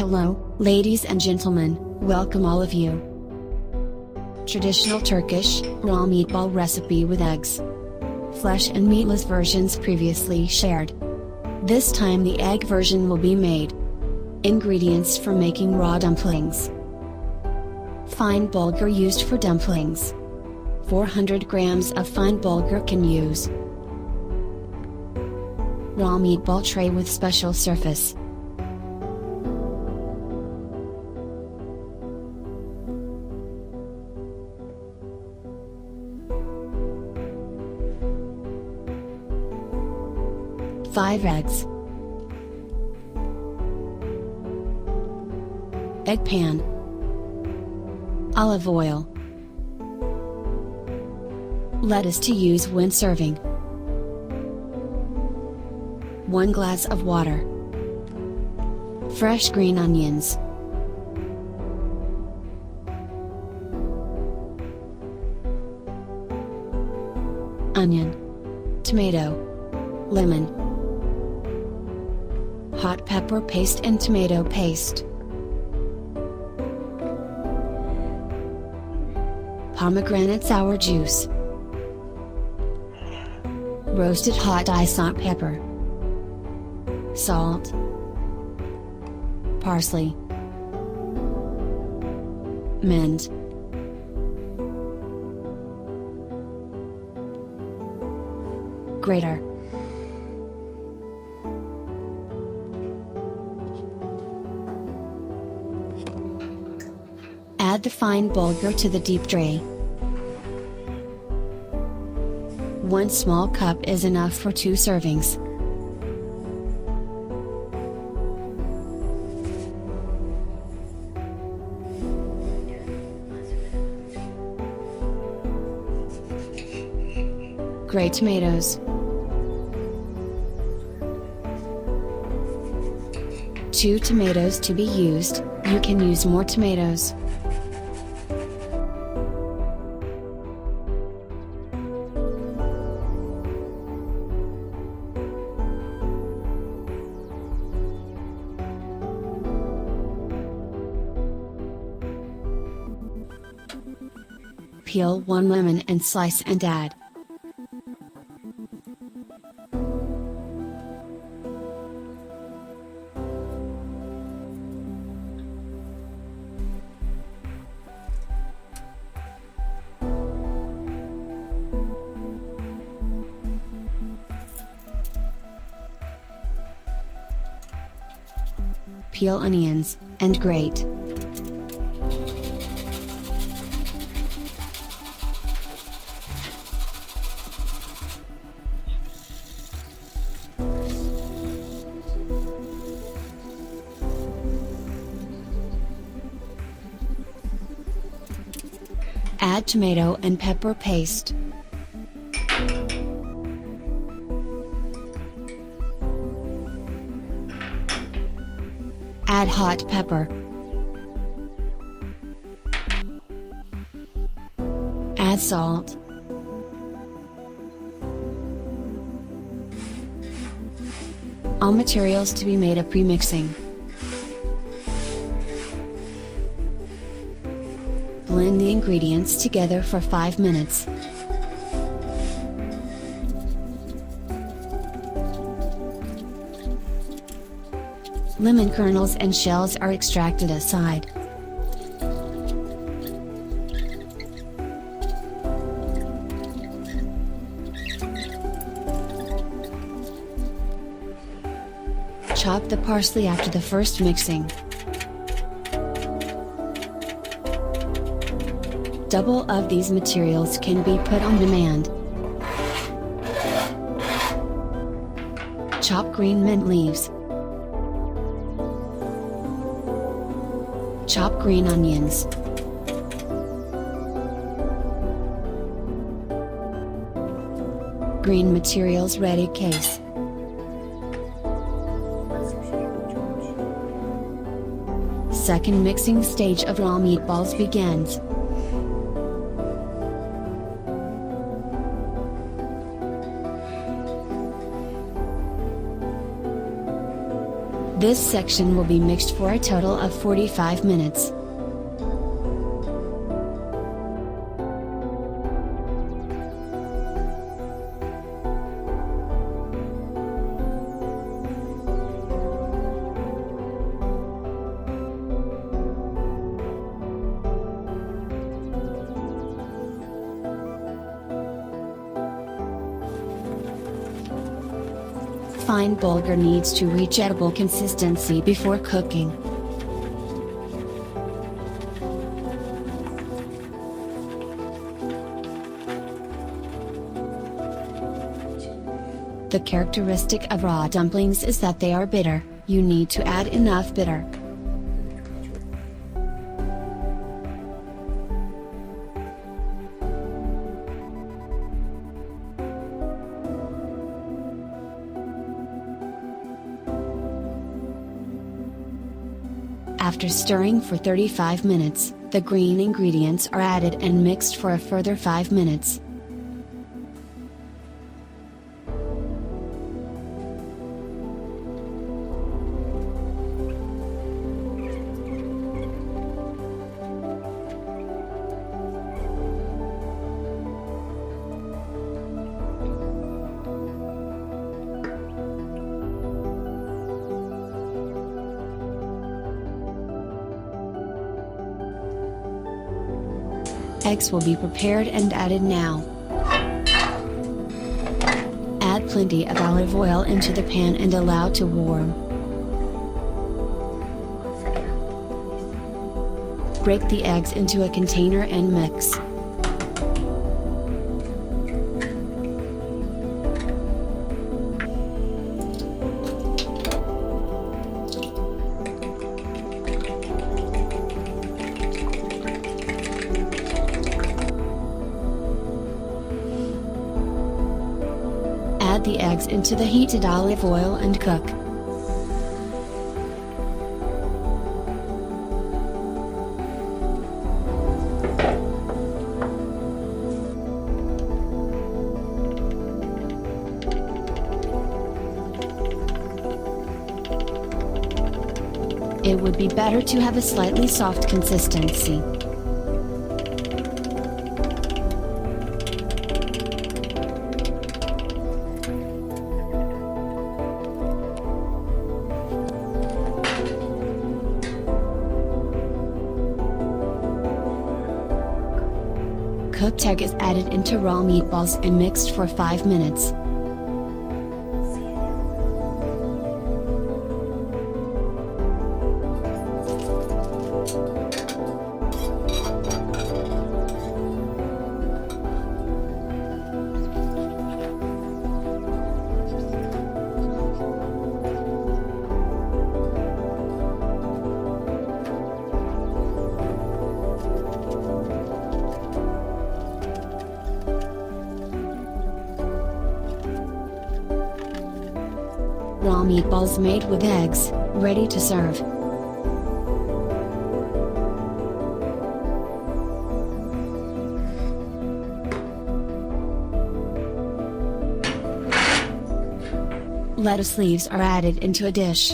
Hello, ladies and gentlemen, welcome all of you. Traditional Turkish, raw meatball recipe with eggs. Flesh and meatless versions previously shared. This time the egg version will be made. Ingredients for making raw dumplings. Fine bulgur used for dumplings. 400 grams of fine bulgur can use. Raw meatball tray with special surface. Five eggs. Egg pan. Olive oil. Lettuce to use when serving. 1 glass of water. Fresh green onions. Onion. Tomato. Lemon. Hot pepper paste and tomato paste. Pomegranate sour juice. Roasted hot isant pepper. Salt. Parsley. Mint. Grater. Add the fine bulgur to the deep tray. 1 small cup is enough for 2 servings. Grate tomatoes. 2 tomatoes to be used, you can use more tomatoes. Peel 1 lemon and slice and add. Peel onions, and grate. Add tomato and pepper paste. Add hot pepper. Add salt. All materials to be made a pre-mixing. Blend the ingredients together for 5 minutes. Lemon kernels and shells are extracted aside. Chop the parsley after the first mixing. Double of these materials can be put on demand. Chop green mint leaves. Chop green onions. Green materials ready case. Second mixing stage of raw meatballs begins. This section will be mixed for a total of 45 minutes. Fine bulgur needs to reach edible consistency before cooking. The characteristic of raw dumplings is that they are bitter. You need to add enough bitter. After stirring for 35 minutes, the green ingredients are added and mixed for a further 5 minutes. Eggs will be prepared and added now. Add plenty of olive oil into the pan and allow to warm. Break the eggs into a container and mix. Add the eggs into the heated olive oil and cook. It would be better to have a slightly soft consistency. Cooked egg is added into raw meatballs and mixed for 5 minutes. Raw meatballs made with eggs, ready to serve. Lettuce leaves are added into a dish.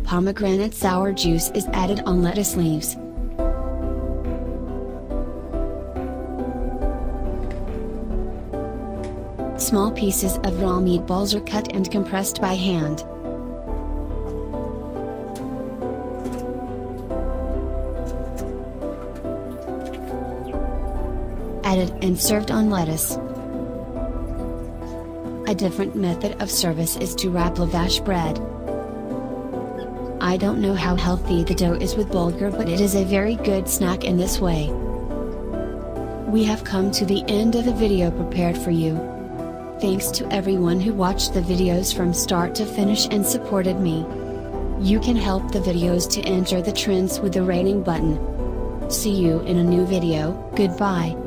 Pomegranate sour juice is added on lettuce leaves. Small pieces of raw meatballs are cut and compressed by hand. Added and served on lettuce. A different method of service is to wrap lavash bread. I don't know how healthy the dough is with bulgur, but it is a very good snack in this way. We have come to the end of the video prepared for you. Thanks to everyone who watched the videos from start to finish and supported me. You can help the videos to enter the trends with the rating button. See you in a new video. Goodbye.